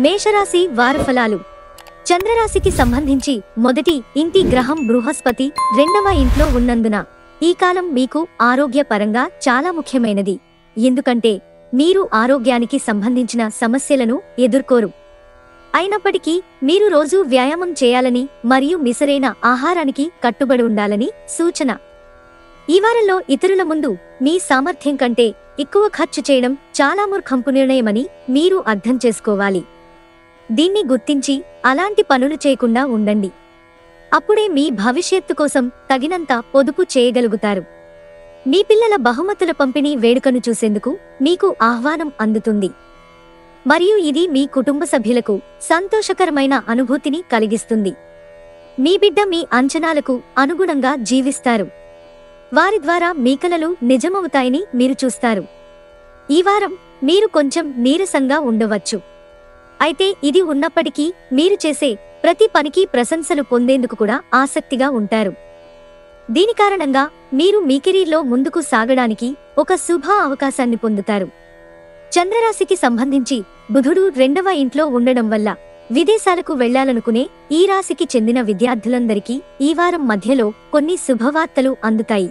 మేషరాశి వారి ఫలాలు. చంద్రరాశికి సంబంధించి మొదటి ఇంటి గ్రహం బృహస్పతి 2వ ఇంట్లో ఉన్నందున ఈ కాలం మీకు ఆరోగ్యపరంగా చాలా ముఖ్యమైనది. ఎందుకంటే మీరు ఆరోగ్యానికి సంబంధించిన సమస్యలను ఎదుర్కోరు. అయినప్పటికీ మీరు రోజూ వ్యాయామం చేయాలని మరియు మిసరైన ఆహారానికి కట్టుబడి ఉండాలని సూచన. ఈ వారంలో ఇతరుల ముందు మీ సామర్థ్యం కంటే ఎక్కువ ఖర్చు చేయడం చాలా మూర్ఖపు నిర్ణయమని మీరు అర్థం చేసుకోవాలి. దీన్ని గుర్తించి అలాంటి పనులు చేయకుండా ఉండండి. అప్పుడే మీ భవిష్యత్తు కోసం తగినంత పొదుపు చేయగలుగుతారు. మీ పిల్లల బహుమతుల పంపిణీ వేడుకను చూసేందుకు మీకు ఆహ్వానం అందుతుంది మరియు ఇది మీ కుటుంబ సభ్యులకు సంతోషకరమైన అనుభూతిని కలిగిస్తుంది. మీ బిడ్డ మీ అంచనాలకు అనుగుణంగా జీవిస్తారు. వారి ద్వారా మీ కలలు నిజమవుతాయని మీరు చూస్తారు. ఈ వారం మీరు కొంచెం నీరసంగా ఉండవచ్చు. అయితే ఇది ఉన్నప్పటికీ మీరు చేసే ప్రతి పనికి ప్రశంసలు పొందేందుకు కూడా ఆసక్తిగా ఉంటారు. దీని కారణంగా మీరు మీ కెరీర్లో ముందుకు సాగడానికి ఒక శుభ అవకాశాన్ని పొందుతారు. చంద్రరాశికి సంబంధించి బుధుడు 2వ ఇంట్లో ఉండడం వల్ల విదేశాలకు వెళ్లాలనుకునే ఈ రాశికి చెందిన విద్యార్థులందరికీ ఈ వారం మధ్యలో కొన్ని శుభవార్తలు అందుతాయి.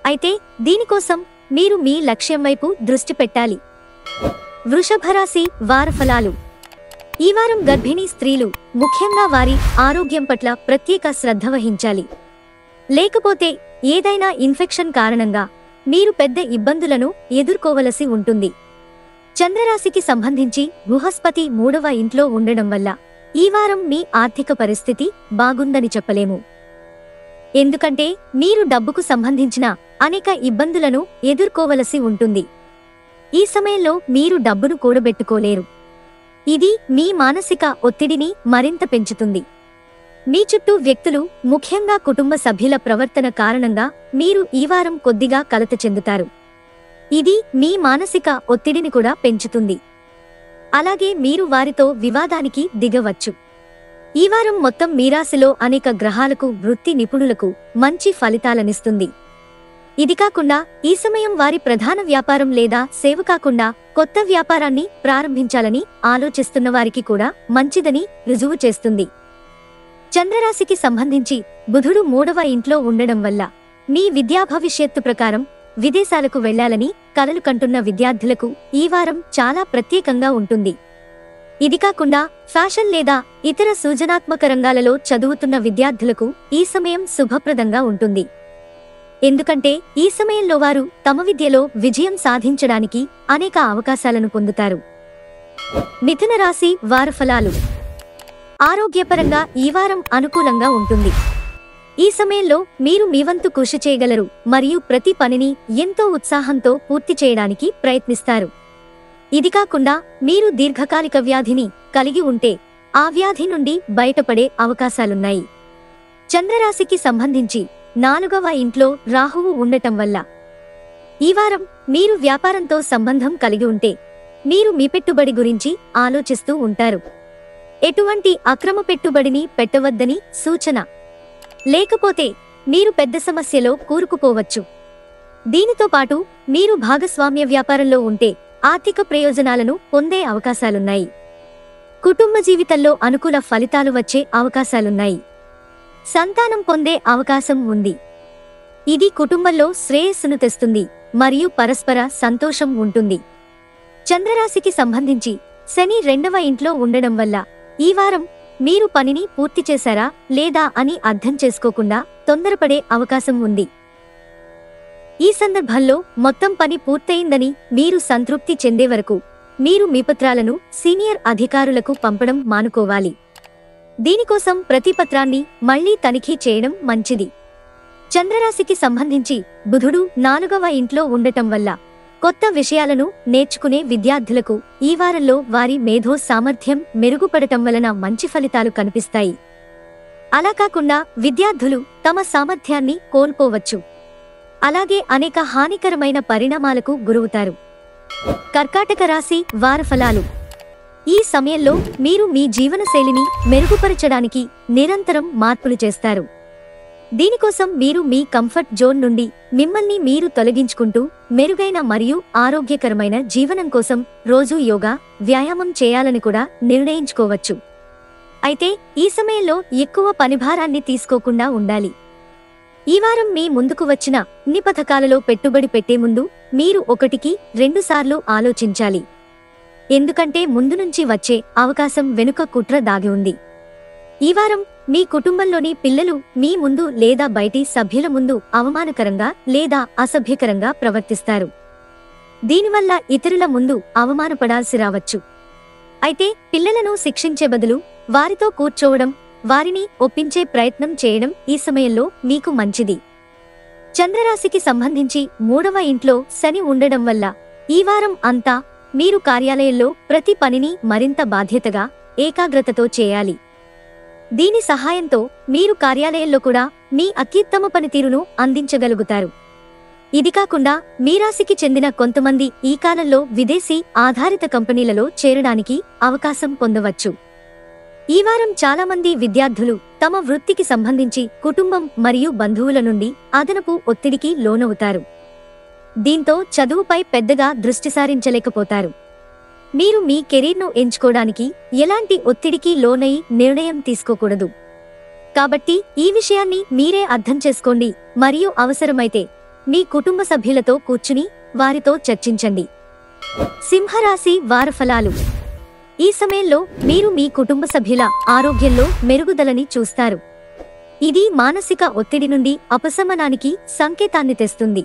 అయితే దీనికోసం మీరు మీ లక్ష్యం వైపు దృష్టి పెట్టాలి. వృషభరాశి వారి ఫలాలు. ఈ వారం గర్భిణీ స్త్రీలు ముఖ్యంగా వారి ఆరోగ్యం పట్ల ప్రత్యేక శ్రద్ధ వహించాలి. లేకపోతే ఏదైనా ఇన్ఫెక్షన్ కారణంగా మీరు పెద్ద ఇబ్బందులను ఎదుర్కోవలసి ఉంటుంది. చంద్రరాశికి సంబంధించి బృహస్పతి 3వ ఇంట్లో ఉండడం వల్ల ఈ వారం మీ ఆర్థిక పరిస్థితి బాగుందని చెప్పలేము. ఎందుకంటే మీరు డబ్బుకు సంబంధించిన అనేక ఇబ్బందులను ఎదుర్కోవలసి ఉంటుంది. ఈ సమయంలో మీరు డబ్బును కూడబెట్టుకోలేరు. ఇది మీ మానసిక ఒత్తిడిని మరింత పెంచుతుంది. మీ చుట్టూ వ్యక్తులు, ముఖ్యంగా కుటుంబ సభ్యుల ప్రవర్తన కారణంగా మీరు ఈ వారం కొద్దిగా కలత చెందుతారు. ఇది మీ మానసిక ఒత్తిడిని కూడా పెంచుతుంది. అలాగే మీరు వారితో వివాదానికి దిగవచ్చు. ఈ వారం మొత్తం మీ రాశిలో అనేక గ్రహాలకు, వృత్తి నిపుణులకు మంచి ఫలితాలనిస్తుంది. ఇది కాకుండా ఈ సమయం వారి ప్రధాన వ్యాపారం లేదా సేవ కాకుండా కొత్త వ్యాపారాన్ని ప్రారంభించాలని ఆలోచిస్తున్న వారికి కూడా మంచిదని రుజువు చేస్తుంది. చంద్రరాశికి సంబంధించి బుధుడు 3వ ఇంట్లో ఉండడం వల్ల మీ విద్యా భవిష్యత్తు ప్రకారం విదేశాలకు వెళ్లాలని కలలు కంటున్న విద్యార్థులకు ఈ వారం చాలా ప్రత్యేకంగా ఉంటుంది. ఇది కాకుండా ఫ్యాషన్ లేదా ఇతర సృజనాత్మక రంగాలలో చదువుతున్న విద్యార్థులకు ఈ సమయం శుభప్రదంగా ఉంటుంది. ఎందుకంటే ఈ సమయంలో వారు తమ విద్యలో విజయం సాధించడానికి అనేక అవకాశాలను పొందుతారు. మిథున రాశి వారి ఫలాలు. ఆరోగ్యపరంగా ఈ వారం అనుకూలంగా ఉంటుంది. ఈ సమయంలో మీరు మీ వంతు కృషి చేయగలరు మరియు ప్రతి పనిని ఎంతో ఉత్సాహంతో పూర్తి చేయడానికి ప్రయత్నిస్తారు. ఇది కాకుండా మీరు దీర్ఘకాలిక వ్యాధిని కలిగి ఉంటే ఆ వ్యాధి నుండి బయటపడే అవకాశాలున్నాయి. చంద్రరాశికి సంబంధించి 4వ ఇంట్లో రాహువు ఉండటం వల్ల ఈ వారం మీరు వ్యాపారంతో సంబంధం కలిగి ఉంటే మీరు మీ పెట్టుబడి గురించి ఆలోచిస్తూ ఉంటారు. ఎటువంటి అక్రమ పెట్టుబడిని పెట్టవద్దని సూచన. లేకపోతే మీరు పెద్ద సమస్యలో కూరుకుపోవచ్చు. దీనితో పాటు మీరు భాగస్వామ్య వ్యాపారంలో ఉంటే ఆర్థిక ప్రయోజనాలను పొందే అవకాశాలున్నాయి. కుటుంబ జీవితంలో అనుకూల ఫలితాలు వచ్చే అవకాశాలున్నాయి. సంతానం పొందే అవకాశం ఉంది. ఇది కుటుంబంలో శ్రేయస్సును తెస్తుంది మరియు పరస్పర సంతోషం ఉంటుంది. చంద్రరాశికి సంబంధించి శని 2వ ఇంట్లో ఉండడం వల్ల ఈ వారం మీరు పనిని పూర్తి చేశారా లేదా అని అర్థం చేసుకోకుండా తొందరపడే అవకాశం ఉంది. ఈ సందర్భంలో మొత్తం పని పూర్తయిందని మీరు సంతృప్తి చెందే వరకు మీరు మీ పత్రాలను సీనియర్ అధికారులకు పంపడం మానుకోవాలి. దీనికోసం ప్రతి పత్రాన్ని మళ్లీ తనిఖీ చేయడం మంచిది. చంద్రరాశికి సంబంధించి బుధుడు 4వ ఇంట్లో ఉండటం వల్ల కొత్త విషయాలను నేర్చుకునే విద్యార్థులకు ఈ వారంలో వారి మేధో సామర్థ్యం మెరుగుపడటం వలన మంచి ఫలితాలు కనిపిస్తాయి. అలా కాకుండా విద్యార్థులు తమ సామర్థ్యాన్ని కోల్పోవచ్చు. అలాగే అనేక హానికరమైన పరిణామాలకు గురవుతారు. కర్కాటక రాశి వారి ఫలాలు. ఈ సమయంలో మీరు మీ జీవనశైలిని మెరుగుపరచడానికి నిరంతరం మార్పులు చేస్తారు. దీనికోసం మీరు మీ కంఫర్ట్ జోన్ నుండి మిమ్మల్ని మీరు తొలగించుకుంటూ మెరుగైన మరియు ఆరోగ్యకరమైన జీవనం కోసం రోజూ యోగా, వ్యాయామం చేయాలని కూడా నిర్ణయించుకోవచ్చు. అయితే ఈ సమయంలో ఎక్కువ పనిభారాన్ని తీసుకోకుండా ఉండాలి. ఈ వారం మీ ముందుకు వచ్చిన అన్ని పథకాలలో పెట్టుబడి పెట్టే ముందు మీరు 1-2 సార్లు ఆలోచించాలి. ఎందుకంటే ముందు నుంచి వచ్చే అవకాశం వెనుక కుట్ర దాగి ఉంది. ఈ వారం మీ కుటుంబంలోని పిల్లలు మీ ముందు లేదా బయటి సభ్యుల ముందు అవమానకరంగా లేదా అసభ్యకరంగా ప్రవర్తిస్తారు. దీనివల్ల ఇతరుల ముందు అవమానపడాల్సి రావచ్చు. అయితే పిల్లలను శిక్షించే బదులు వారితో కూర్చోవడం, వారిని ఒప్పించే ప్రయత్నం చేయడం ఈ సమయంలో మీకు మంచిది. చంద్రరాశికి సంబంధించి 3వ ఇంట్లో శని ఉండడం వల్ల ఈ వారం అంతా మీరు కార్యాలయంలో ప్రతి పనిని మరింత బాధ్యతగా, ఏకాగ్రతతో చేయాలి. దీని సహాయంతో మీరు కార్యాలయంలో కూడా మీ అత్యుత్తమ పనితీరును అందించగలుగుతారు. ఇది కాకుండా మీ రాశికి చెందిన కొంతమంది ఈ కాలంలో విదేశీ ఆధారిత కంపెనీలలో చేరడానికి అవకాశం పొందవచ్చు. ఈ వారం చాలామంది విద్యార్థులు తమ వృత్తికి సంబంధించి కుటుంబం మరియు బంధువుల నుండి అదనపు ఒత్తిడికి లోనవుతారు. దీంతో చదువుపై పెద్దగా దృష్టి సారించలేకపోతారు. మీరు మీ కెరీర్ను ఎంచుకోవడానికి ఎలాంటి ఒత్తిడికి లోనై నిర్ణయం తీసుకోకూడదు. కాబట్టి ఈ విషయాన్ని మీరే అర్థం చేసుకోండి మరియు అవసరమైతే మీ కుటుంబ సభ్యులతో కూర్చుని వారితో చర్చించండి. సింహరాశి వార ఫలాలు. ఈ సమయంలో మీరు మీ కుటుంబ సభ్యుల ఆరోగ్యంలో మెరుగుదలని చూస్తారు. ఇది మానసిక ఒత్తిడి నుండి ఉపశమనానికి సంకేతాన్ని తెస్తుంది.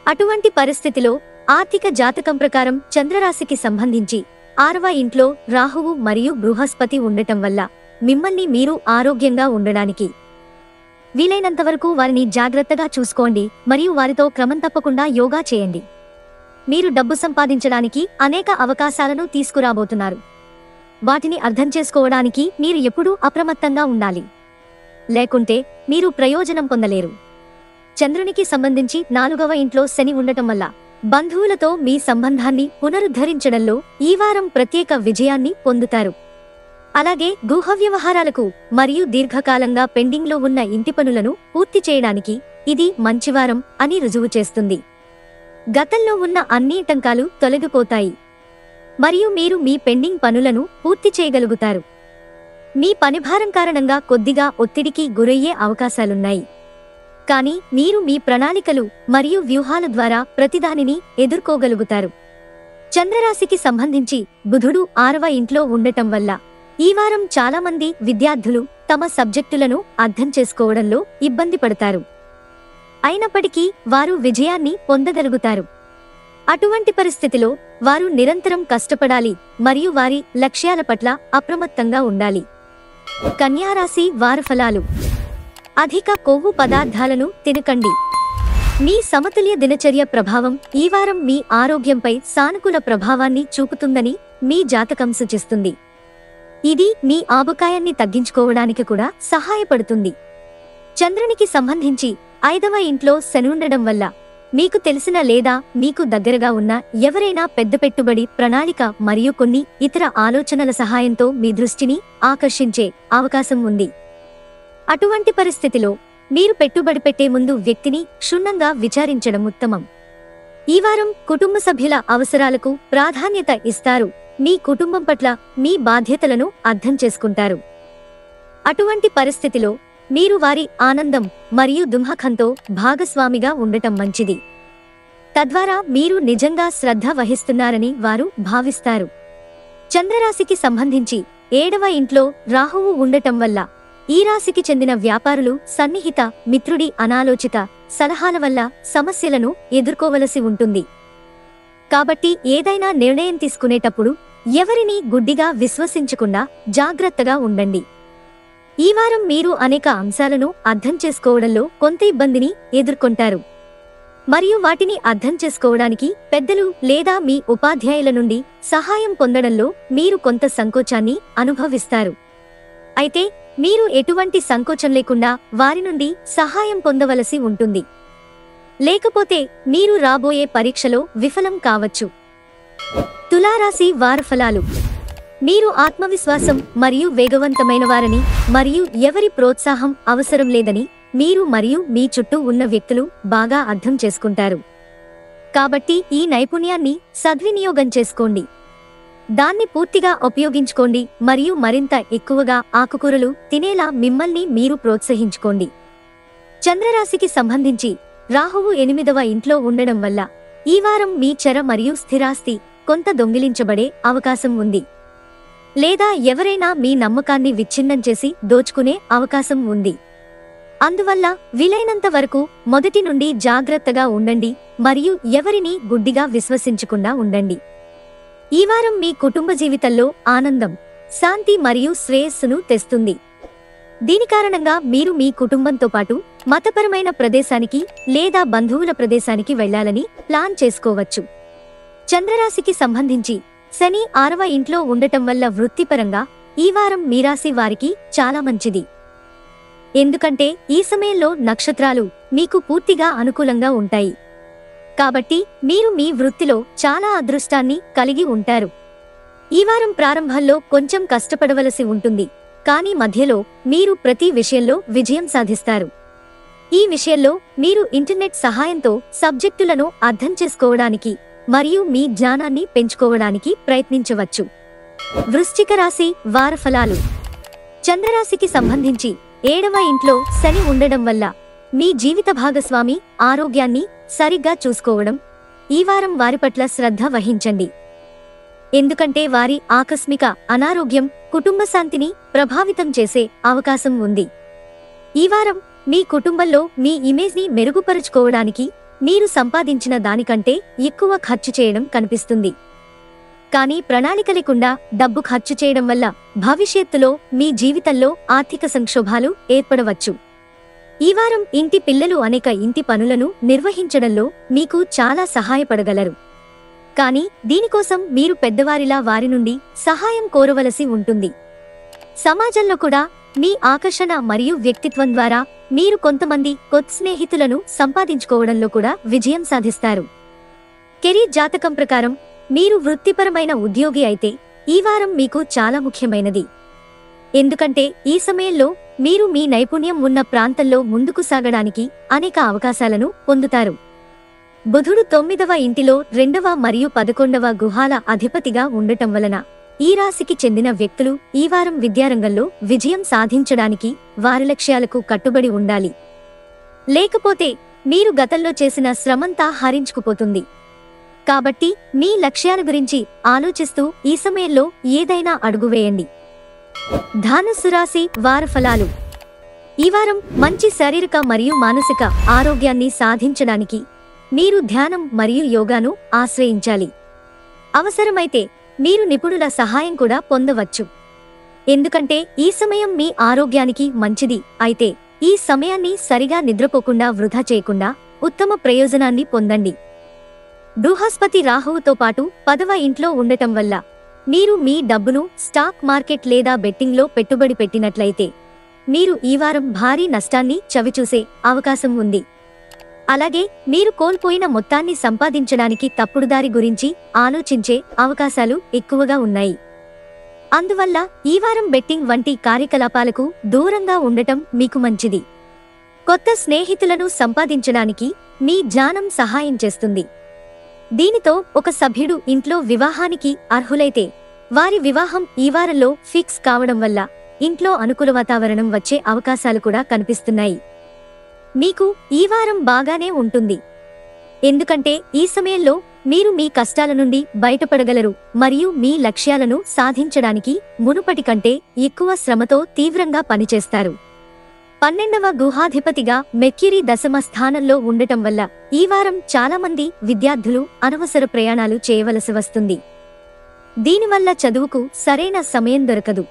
అటువంటి పరిస్థితిలో ఆర్థిక జాతకం ప్రకారం చంద్రరాశికి సంబంధించి 6వ ఇంట్లో రాహువు మరియు బృహస్పతి ఉండటం వల్ల మిమ్మల్ని మీరు ఆరోగ్యంగా ఉండడానికి వీలైనంతవరకు వారిని జాగ్రత్తగా చూసుకోండి మరియు వారితో క్రమం తప్పకుండా యోగా చేయండి. మీరు డబ్బు సంపాదించడానికి అనేక అవకాశాలను తీసుకురాబోతున్నారు. వాటిని అర్థం చేసుకోవడానికి మీరు ఎప్పుడూ అప్రమత్తంగా ఉండాలి. లేకుంటే మీరు ప్రయోజనం పొందలేరు. చంద్రునికి సంబంధించి 4వ ఇంట్లో శని ఉండటం వల్ల బంధువులతో మీ సంబంధాన్ని పునరుద్ధరించడంలో ఈ వారం ప్రత్యేక విజయాన్ని పొందుతారు. అలాగే గృహ వ్యవహారాలకు మరియు దీర్ఘకాలంగా పెండింగ్లో ఉన్న ఇంటి పనులను పూర్తి చేయడానికి ఇది మంచివారం అని రుజువు చేస్తుంది. గతంలో ఉన్న అన్ని ఆటంకాలు తొలగిపోతాయి మరియు మీరు మీ పెండింగ్ పనులను పూర్తి చేయగలుగుతారు. మీ పనిభారం కారణంగా కొద్దిగా ఒత్తిడికి గురయ్యే అవకాశాలున్నాయి. కానీ మీరు మీ ప్రణాళికలు మరియు వ్యూహాల ద్వారా ప్రతిదానిని ఎదుర్కోగలుగుతారు. చంద్రరాశికి సంబంధించి బుధుడు 6వ ఇంట్లో ఉండటం వల్ల ఈ వారం చాలామంది విద్యార్థులు తమ సబ్జెక్టులను అర్థం చేసుకోవడంలో ఇబ్బంది పడతారు. అయినప్పటికీ వారు విజయాన్ని పొందగలుగుతారు. అటువంటి పరిస్థితిలో వారు నిరంతరం కష్టపడాలి మరియు వారి లక్ష్యాల పట్ల అప్రమత్తంగా ఉండాలి. కన్యారాశి వార ఫలాలు. అధిక కొవ్వు పదార్థాలను తినకండి. మీ సమతుల్య దినచర్య ప్రభావం ఈ వారం మీ ఆరోగ్యంపై సానుకూల ప్రభావాన్ని చూపుతుందని మీ జాతకం సూచిస్తుంది. ఇది మీ ఆబకాయాన్ని తగ్గించుకోవడానికి కూడా సహాయపడుతుంది. చంద్రునికి సంబంధించి 5వ ఇంట్లో శని ఉండడం వల్ల మీకు తెలిసిన లేదా మీకు దగ్గరగా ఉన్న ఎవరైనా పెద్ద పెట్టుబడి ప్రణాళిక మరియు కొన్ని ఇతర ఆలోచనల సహాయంతో మీ దృష్టిని ఆకర్షించే అవకాశం ఉంది. అటువంటి పరిస్థితిలో మీరు పెట్టుబడి పెట్టే ముందు వ్యక్తిని క్షుణ్ణంగా విచారించడం ఉత్తమం. ఈ వారం కుటుంబ సభ్యుల అవసరాలకు ప్రాధాన్యత ఇస్తారు. మీ కుటుంబం పట్ల మీ బాధ్యతలను అర్థం చేసుకుంటారు. అటువంటి పరిస్థితిలో మీరు వారి ఆనందం మరియు దుఃఖంతో భాగస్వామిగా ఉండటం మంచిది. తద్వారా మీరు నిజంగా శ్రద్ధ వహిస్తున్నారని వారు భావిస్తారు. చంద్రరాశికి సంబంధించి 7వ ఇంట్లో రాహువు ఉండటం వల్ల ఈ రాశికి చెందిన వ్యాపారులు సన్నిహిత మిత్రుడి అనాలోచిత సలహాల వల్ల సమస్యలను ఎదుర్కోవలసి ఉంటుంది. కాబట్టి ఏదైనా నిర్ణయం తీసుకునేటప్పుడు ఎవరినీ గుడ్డిగా విశ్వసించకుండా జాగ్రత్తగా ఉండండి. ఈ వారం మీరు అనేక అంశాలను అర్థం చేసుకోవడంలో కొంత ఇబ్బందిని ఎదుర్కొంటారు మరియు వాటిని అర్థం చేసుకోవడానికి పెద్దలు లేదా మీ ఉపాధ్యాయుల నుండి సహాయం పొందడంలో మీరు కొంత సంకోచాన్ని అనుభవిస్తారు. అయితే మీరు ఎటువంటి సంకోచం లేకుండా వారి నుండి సహాయం పొందవలసి ఉంటుంది. లేకపోతే మీరు రాబోయే పరీక్షలో విఫలం కావచ్చు. తులారాశి వార ఫలాలు. మీరు ఆత్మవిశ్వాసం మరియు వేగవంతమైన వారని మరియు ఎవరి ప్రోత్సాహం అవసరం లేదని మీరు మరియు మీ చుట్టూ ఉన్న వ్యక్తులు బాగా అర్థం చేసుకుంటారు. కాబట్టి ఈ నైపుణ్యాన్ని సద్వినియోగం చేసుకోండి. దాన్ని పూర్తిగా ఉపయోగించుకోండి మరియు మరింత ఎక్కువగా ఆకుకూరలు తినేలా మిమ్మల్ని మీరు ప్రోత్సహించుకోండి. చంద్రరాశికి సంబంధించి రాహువు 8వ ఇంట్లో ఉండడం వల్ల ఈ వారం మీ చర మరియు స్థిరాస్తి కొంత దొంగిలించబడే అవకాశం ఉంది. లేదా ఎవరైనా మీ నమ్మకాన్ని విచ్ఛిన్నం చేసి దోచుకునే అవకాశం ఉంది. అందువల్ల వీలైనంత వరకు మొదటి నుండి జాగ్రత్తగా ఉండండి మరియు ఎవరినీ గుడ్డిగా విశ్వసించకుండా ఉండండి. ఈ వారం మీ కుటుంబ జీవితంలో ఆనందం, శాంతి మరియు శ్రేయస్సును తెస్తుంది. దీని కారణంగా మీరు మీ కుటుంబంతో పాటు మతపరమైన ప్రదేశానికి లేదా బంధువుల ప్రదేశానికి వెళ్లాలని ప్లాన్ చేసుకోవచ్చు. చంద్రరాశికి సంబంధించి శని 6వ ఇంట్లో ఉండటం వల్ల వృత్తిపరంగా ఈ వారం మీ రాశి వారికి చాలా మంచిది. ఎందుకంటే ఈ సమయంలో నక్షత్రాలు మీకు పూర్తిగా అనుకూలంగా ఉంటాయి. కాబట్టి మీరు మీ వృత్తిలో చాలా అదృష్టాన్ని కలిగి ఉంటారు. ఈ వారం ప్రారంభంలో కొంచెం కష్టపడవలసి ఉంటుంది, కానీ మధ్యలో మీరు ప్రతి విషయంలో విజయం సాధిస్తారు. ఈ విషయంలో మీరు ఇంటర్నెట్ సహాయంతో సబ్జెక్టులను అర్థం చేసుకోవడానికి మరియు మీ జ్ఞానాన్ని పెంచుకోవడానికి ప్రయత్నించవచ్చు. వృశ్చిక రాశి వార ఫలాలు. చంద్రరాశికి సంబంధించి 7వ ఇంట్లో శని ఉండడం వల్ల మీ జీవిత భాగస్వామి ఆరోగ్యాన్ని సరిగ్గా చూసుకోవడం. ఈ వారం వారి పట్ల శ్రద్ధ వహించండి, ఎందుకంటే వారి ఆకస్మిక అనారోగ్యం కుటుంబ శాంతిని ప్రభావితం చేసే అవకాశం ఉంది. ఈ వారం మీ కుటుంబంలో మీ ఇమేజ్ని మెరుగుపరుచుకోవడానికి మీరు సంపాదించిన దానికంటే ఎక్కువ ఖర్చు చేయడం కనిపిస్తుంది. కానీ ప్రణాళిక లేకుండా డబ్బు ఖర్చు చేయడం వల్ల భవిష్యత్తులో మీ జీవితంలో ఆర్థిక సంక్షోభాలు ఏర్పడవచ్చు. ఈ వారం ఇంటి పిల్లలు అనేక ఇంటి పనులను నిర్వహించడంలో మీకు చాలా సహాయపడగలరు. కానీ దీనికోసం మీరు పెద్దవారిలా వారి నుండి సహాయం కోరవలసి ఉంటుంది. సమాజంలో కూడా మీ ఆకర్షణ మరియు వ్యక్తిత్వం ద్వారా మీరు కొంతమంది కొత్త స్నేహితులను సంపాదించుకోవడంలో కూడా విజయం సాధిస్తారు. కెరీర్ జాతకం ప్రకారం మీరు వృత్తిపరమైన ఉద్యోగి అయితే ఈ వారం మీకు చాలా ముఖ్యమైనది. ఎందుకంటే ఈ సమయంలో మీరు మీ నైపుణ్యం ఉన్న ప్రాంతంలో ముందుకు సాగడానికి అనేక అవకాశాలను పొందుతారు. బుధుడు 9వ ఇంటిలో 2వ మరియు 11వ గుహాల అధిపతిగా ఉండటం వలన ఈ రాశికి చెందిన వ్యక్తులు ఈ వారం విద్యారంగంలో విజయం సాధించడానికి వారి లక్ష్యాలకు కట్టుబడి ఉండాలి. లేకపోతే మీరు గతంలో చేసిన శ్రమంతా హరించుకుపోతుంది. కాబట్టి మీ లక్ష్యాల గురించి ఆలోచిస్తూ ఈ సమయంలో ఏదైనా అడుగు వేయండి. ధనుస్సు రాశి వార ఫలాలు. ఈ వారం మంచి శారీరక మరియు మానసిక ఆరోగ్యాన్ని సాధించడానికి మీరు ధ్యానం మరియు యోగాను ఆశ్రయించాలి. అవసరమైతే మీరు నిపుణుల సహాయం కూడా పొందవచ్చు, ఎందుకంటే ఈ సమయం మీ ఆరోగ్యానికి మంచిది. అయితే ఈ సమయాన్ని సరిగా నిద్రపోకుండా వృధా చేయకుండా ఉత్తమ ప్రయోజనాన్ని పొందండి. బృహస్పతి రాహువుతో పాటు 10వ ఇంట్లో ఉండటం వల్ల మీరు మీ డబ్బును స్టాక్ మార్కెట్ లేదా బెట్టింగ్లో పెట్టుబడి పెట్టినట్లయితే మీరు ఈ వారం భారీ నష్టాన్ని చవిచూసే అవకాశం ఉంది. అలాగే మీరు కోల్పోయిన మొత్తాన్ని సంపాదించడానికి తప్పుడుదారి గురించి ఆలోచించే అవకాశాలు ఎక్కువగా ఉన్నాయి. అందువల్ల ఈ వారం బెట్టింగ్ వంటి కార్యకలాపాలకు దూరంగా ఉండటం మీకు మంచిది. కొత్త స్నేహితులను సంపాదించడానికి మీ జ్ఞానం సహాయం చేస్తుంది. దీనితో ఒక సభ్యుడు ఇంట్లో వివాహానికి అర్హులైతే వారి వివాహం ఈ వారంలో ఫిక్స్ కావడం వల్ల ఇంట్లో అనుకూల వాతావరణం వచ్చే అవకాశాలు కూడా కనిపిస్తున్నాయి. మీకు ఈ వారం బాగానే ఉంటుంది, ఎందుకంటే ఈ సమయంలో మీరు మీ కష్టాల నుండి బయటపడగలరు మరియు మీ లక్ష్యాలను సాధించడానికి మునుపటి కంటే ఎక్కువ శ్రమతో తీవ్రంగా పనిచేస్తారు. 12వ గుహాధిపతిగా మెర్క్యూరీ 10వ స్థానంలో ఉండటం వల్ల ఈ వారం చాలా మంది విద్యార్థులు అనవసర ప్రయాణాలు చేయవలసి వస్తుంది. దీనివల్ల చదువుకు సరైన సమయం దొరకదు.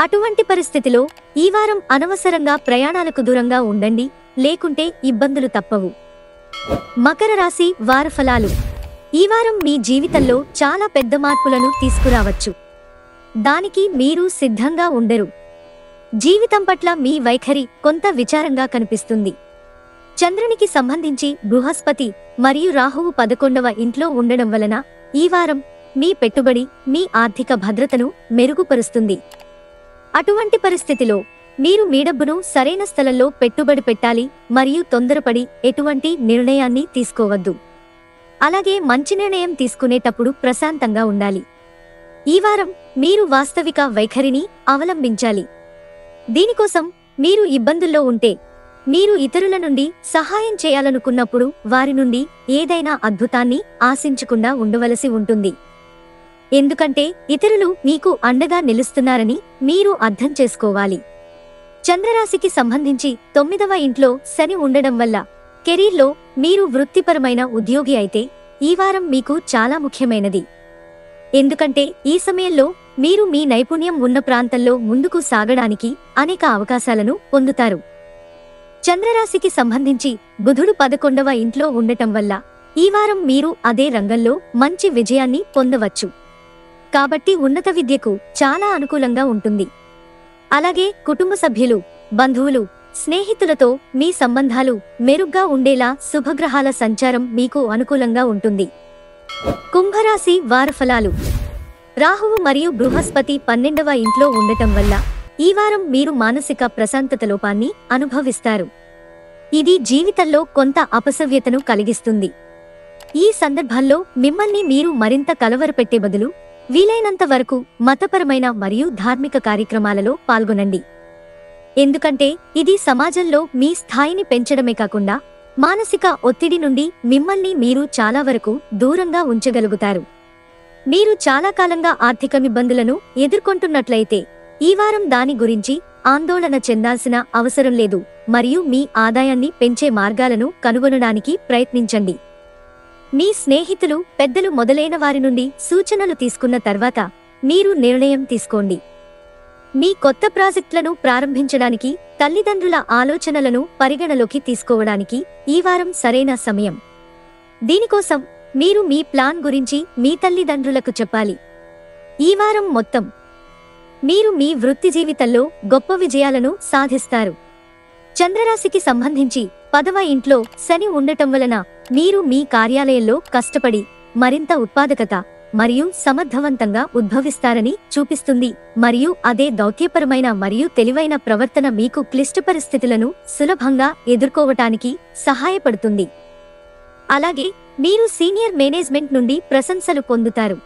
అటువంటి పరిస్థితిలో ఈ వారం అనవసరంగా ప్రయాణాలకు దూరంగా ఉండండి, లేకుంటే ఇబ్బందులు తప్పవు. మకర రాశి వార ఫలాలు. ఈ వారం మీ జీవితంలో చాలా పెద్ద మార్పులను తీసుకురావచ్చు. దానికి మీరు సిద్ధంగా ఉండరు. జీవితం పట్ల మీ వైఖరి కొంత విచారంగా కనిపిస్తుంది. చంద్రునికి సంబంధించి బృహస్పతి మరియు రాహువు 11వ ఇంట్లో ఉండడం వలన ఈ వారం మీ పెట్టుబడి మీ ఆర్థిక భద్రతను మెరుగుపరుస్తుంది. అటువంటి పరిస్థితిలో మీరు మీ డబ్బును సరైన స్థలంలో పెట్టుబడి పెట్టాలి మరియు తొందరపడి ఎటువంటి నిర్ణయాన్ని తీసుకోవద్దు. అలాగే మంచి నిర్ణయం తీసుకునేటప్పుడు ప్రశాంతంగా ఉండాలి. ఈ వారం మీరు వాస్తవిక వైఖరిని అవలంబించాలి. దీనికోసం మీరు ఇబ్బందుల్లో ఉంటే మీరు ఇతరుల నుండి సహాయం చేయాలనుకున్నప్పుడు వారి నుండి ఏదైనా అద్భుతాన్ని ఆశించకుండా ఉండవలసి ఉంటుంది. ఎందుకంటే ఇతరులు మీకు అండగా నిలుస్తున్నారని మీరు అర్థం చేసుకోవాలి. చంద్రరాశికి సంబంధించి 9వ ఇంట్లో శని ఉండడం వల్ల కెరీర్లో మీరు వృత్తిపరమైన ఉద్యోగి అయితే ఈ వారం మీకు చాలా ముఖ్యమైనది. ఎందుకంటే ఈ సమయంలో మీరు మీ నైపుణ్యం ఉన్న ప్రాంతంలో ముందుకు సాగడానికి అనేక అవకాశాలను పొందుతారు. చంద్రరాశికి సంబంధించి బుధుడు 11వ ఇంట్లో ఉండటం వల్ల ఈ వారం మీరు అదే రంగంలో మంచి విజయాన్ని పొందవచ్చు. కాబట్టి ఉన్నత విద్యకు చాలా అనుకూలంగా ఉంటుంది. అలాగే కుటుంబ సభ్యులు, బంధువులు, స్నేహితులతో మీ సంబంధాలు మెరుగ్గా ఉండేలా శుభగ్రహాల సంచారం మీకు అనుకూలంగా ఉంటుంది. కుంభరాశి వారఫలాలు. రాహువు మరియు బృహస్పతి 12వ ఇంట్లో ఉండటం వల్ల ఈ వారం మీరు మానసిక ప్రశాంతత లోపాన్ని అనుభవిస్తారు. ఇది జీవితంలో కొంత అపసవ్యతను కలిగిస్తుంది. ఈ సందర్భాల్లో మిమ్మల్ని మీరు మరింత కలవరపెట్టే బదులు వీలైనంత వరకు మతపరమైన మరియు ధార్మిక కార్యక్రమాలలో పాల్గొనండి. ఎందుకంటే ఇది సమాజంలో మీ స్థాయిని పెంచడమే కాకుండా మానసిక ఒత్తిడి నుండి మిమ్మల్ని మీరు చాలా వరకు దూరంగా ఉంచగలుగుతారు. మీరు చాలా కాలంగా ఆర్థిక ఇబ్బందులను ఎదుర్కొంటున్నట్లయితే ఈ వారం దాని గురించి ఆందోళన చెందాల్సిన అవసరం లేదు మరియు మీ ఆదాయాన్ని పెంచే మార్గాలను కనుగొనడానికి ప్రయత్నించండి. మీ స్నేహితులు, పెద్దలు మొదలైన వారి నుండి సూచనలు తీసుకున్న తర్వాత మీరు నిర్ణయం తీసుకోండి. మీ కొత్త ప్రాజెక్టులను ప్రారంభించడానికి తల్లిదండ్రుల ఆలోచనలను పరిగణలోకి తీసుకోవడానికి ఈ వారం సరైన సమయం. దీనికోసం మీరు మీ ప్లాన్ గురించి మీ తల్లిదండ్రులకు చెప్పాలి. ఈ వారం మొత్తం మీరు మీ వృత్తి జీవితంలో గొప్ప విజయాలను సాధిస్తారు. చంద్రరాశికి సంబంధించి 10వ ఇంట్లో శని ఉండటం వలన మీరు మీ కార్యాలయంలో కష్టపడి మరింత ఉత్పాదకత మరియు సమర్థవంతంగా ఉద్భవిస్తారని చూపిస్తుంది మరియు అదే దౌత్యపరమైన మరియు తెలివైన ప్రవర్తన మీకు క్లిష్ట పరిస్థితులను సులభంగా ఎదుర్కోవటానికి సహాయపడుతుంది. అలాగే మీరు సీనియర్ మేనేజ్మెంట్ నుండి ప్రశంసలు పొందుతారు.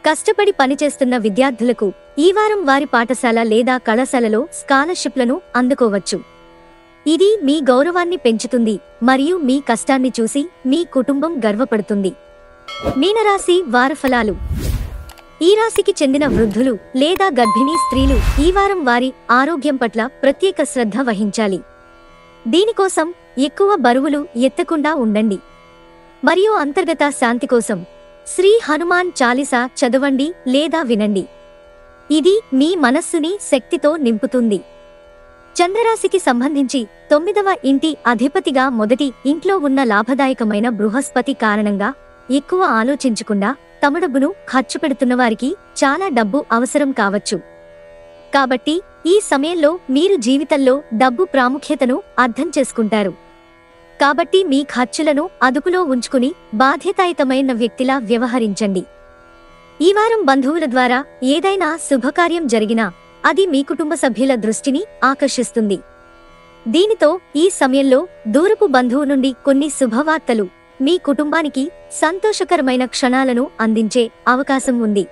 కష్టపడి పనిచేస్తున్న విద్యార్థులకు ఈ వారం వారి పాఠశాల లేదా కళాశాలలో స్కాలర్షిప్లను అందుకోవచ్చు. ఇది మీ గౌరవాన్ని పెంచుతుంది మరియు మీ కష్టాన్ని చూసి మీ కుటుంబం గర్వపడుతుంది. మీనరాశి వారఫలాలు. ఈ రాశికి చెందిన వృద్ధులు లేదా గర్భిణీ స్త్రీలు ఈ వారం వారి ఆరోగ్యం పట్ల ప్రత్యేక శ్రద్ధ వహించాలి. దీనికోసం ఎక్కువ బరువులు ఎత్తకుండా ఉండండి మరియు అంతర్గత శాంతి కోసం శ్రీ హనుమాన్ చాలీసా చదవండి లేదా వినండి. ఇది మీ మనస్సుని శక్తితో నింపుతుంది. చంద్రరాశికి సంబంధించి 9వ ఇంటి అధిపతిగా మొదటి ఇంట్లో ఉన్న లాభదాయకమైన బృహస్పతి కారణంగా ఎక్కువ ఆలోచించకుండా తమ డబ్బును ఖర్చు పెడుతున్నవారికి చాలా డబ్బు అవసరం కావచ్చు. కాబట్టి ఈ సమయంలో మీరు జీవితంలో డబ్బు ప్రాముఖ్యతను అర్థం చేసుకుంటారు. కాబట్టి మీ ఖర్చులను అదుపులో ఉంచుకుని బాధ్యతాయుతమైన వ్యక్తిలా వ్యవహరించండి. ఈ వారం బంధువుల ద్వారా ఏదైనా శుభకార్యం జరిగినా అది మీ కుటుంబ సభ్యుల దృష్టిని ఆకర్షిస్తుంది. దీనితో ఈ సమయంలో దూరపు బంధువు నుండి కొన్ని శుభవార్తలు మీ కుటుంబానికి సంతోషకరమైన క్షణాలను అందించే అవకాశం ఉంది.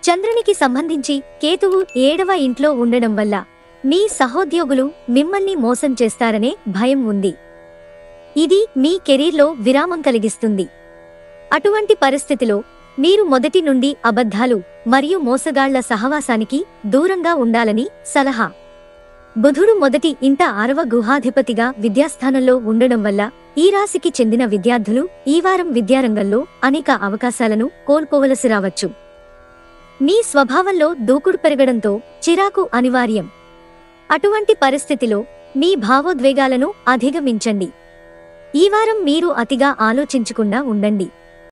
చంద్రునికి సంబంధించి కేతువు 7వ ఇంట్లో ఉండడం వల్ల మీ సహోద్యోగులు మిమ్మల్ని మోసం చేస్తారనే భయం ఉంది. ఇది మీ కెరీర్లో విరామం కలిగిస్తుంది. అటువంటి పరిస్థితిలో మీరు మొదటి నుండి అబద్ధాలు మరియు మోసగాళ్ల సహవాసానికి దూరంగా ఉండాలని సలహా. బుధుడు మొదటి ఇంట 6వ గృహాధిపతిగా విద్యాస్థానంలో ఉండడం వల్ల ఈ రాశికి చెందిన విద్యార్థులు ఈ వారం విద్యారంగంలో అనేక అవకాశాలను కోల్పోవలసి రావచ్చు. మీ స్వభావంలో దూకుడు పెరగడంతో చిరాకు అనివార్యం. అటువంటి పరిస్థితిలో మీ భావోద్వేగాలను అధిగమించండి. ఈ వారం మీరు అతిగా ఆలోచించకుండా ఉండండి.